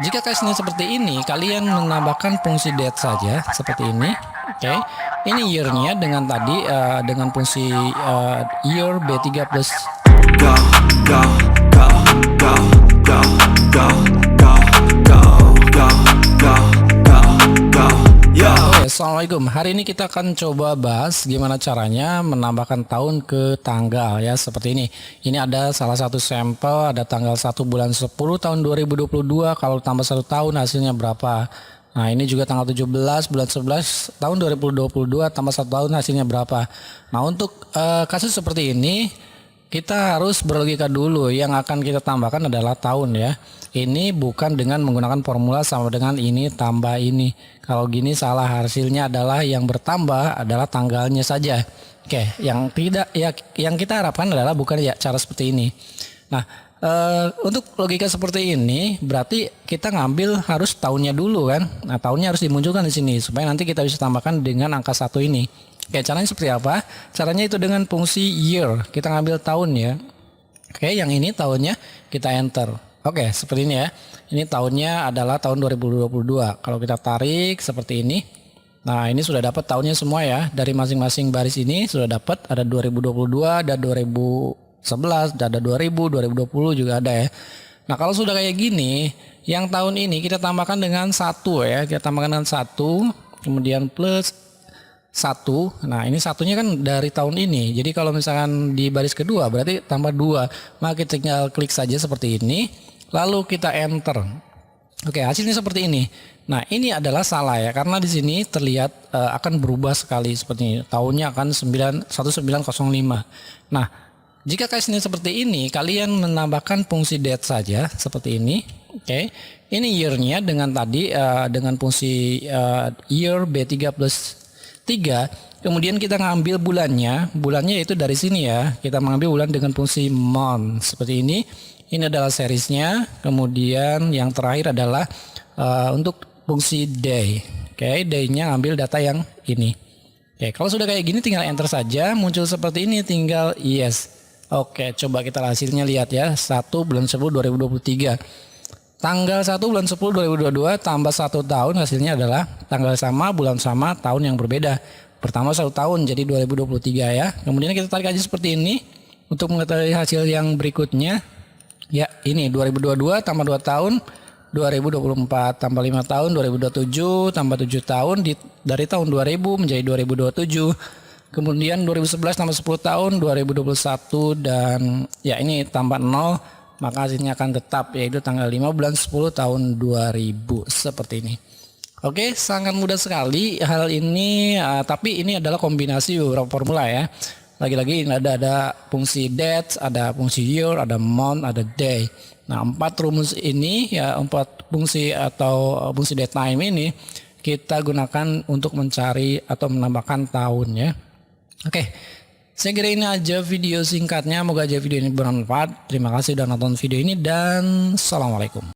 Jika case-nya seperti ini, kalian menambahkan fungsi date saja seperti ini. Oke, ini year-nya dengan tadi dengan fungsi year B3 plus Go, go, go, go, go, go, go, go, go, go, go, go, yo. Oke, assalamualaikum. Hari ini kita akan coba bahas gimana caranya menambahkan tahun ke tanggal ya seperti ini. Ini ada salah satu sampel, ada tanggal 1 bulan 10 tahun 2022. Kalau tambah 1 tahun hasilnya berapa? Nah, ini juga tanggal 17 bulan 11 tahun 2022 tambah 1 tahun hasilnya berapa? Nah, untuk kasus seperti ini kita harus berlogika dulu. Yang akan kita tambahkan adalah tahun ya. Ini bukan dengan menggunakan formula sama dengan ini tambah ini. Kalau gini salah, hasilnya adalah yang bertambah adalah tanggalnya saja. Oke, yang tidak ya, yang kita harapkan adalah bukan ya cara seperti ini. Nah, untuk logika seperti ini berarti kita ngambil harus tahunnya dulu kan. Nah, tahunnya harus dimunculkan di sini supaya nanti kita bisa tambahkan dengan angka 1 ini. Oke, caranya seperti apa? Caranya itu dengan fungsi year. Kita ngambil tahun ya. Oke, yang ini tahunnya kita enter. Oke, seperti ini ya. Ini tahunnya adalah tahun 2022. Kalau kita tarik seperti ini. Nah, ini sudah dapat tahunnya semua ya. Dari masing-masing baris ini sudah dapat, ada 2022, ada 2011, ada 2000, 2020 juga ada ya. Nah, kalau sudah kayak gini, yang tahun ini kita tambahkan dengan 1 ya. Kita tambahkan dengan 1, kemudian plus 1. Nah, ini satunya kan dari tahun ini. Jadi kalau misalkan di baris kedua berarti tambah 2. Maka kita tinggal klik saja seperti ini. Lalu kita enter. Oke, hasilnya seperti ini. Nah, ini adalah salah ya. Karena di sini terlihat akan berubah sekali seperti ini. Tahunnya akan 1905. Nah, jika case-nya seperti ini, kalian menambahkan fungsi date saja seperti ini. Oke. Ini year-nya dengan tadi dengan fungsi year B3 plus 3, kemudian kita ngambil bulannya itu dari sini ya, kita mengambil bulan dengan fungsi month seperti ini adalah seriesnya, kemudian yang terakhir adalah untuk fungsi day. Oke, day-nya ngambil data yang ini. Oke, kalau sudah kayak gini tinggal enter saja, muncul seperti ini tinggal yes. Oke, coba kita hasilnya lihat ya, 1 bulan 10 2023. Tanggal 1 bulan 10 2022 tambah 1 tahun hasilnya adalah tanggal sama, bulan sama, tahun yang berbeda. Pertama 1 tahun jadi 2023 ya. Kemudian kita tarik aja seperti ini untuk mengetahui hasil yang berikutnya. Ya, ini 2022 tambah 2 tahun, 2024 tambah 5 tahun, 2027 tambah 7 tahun dari tahun 2000 menjadi 2027. Kemudian 2011 tambah 10 tahun, 2021 dan ya ini tambah 0. Maka hasilnya akan tetap yaitu tanggal 5 bulan 10 tahun 2000 seperti ini. Oke, sangat mudah sekali hal ini, tapi ini adalah kombinasi beberapa formula ya. Lagi-lagi ada fungsi date, ada fungsi year, ada month, ada day. Nah, 4 rumus ini ya, 4 fungsi atau fungsi date time ini kita gunakan untuk mencari atau menambahkan tahun ya. Oke. Saya kira ini aja video singkatnya, moga aja video ini bermanfaat. Terima kasih sudah nonton video ini dan assalamualaikum.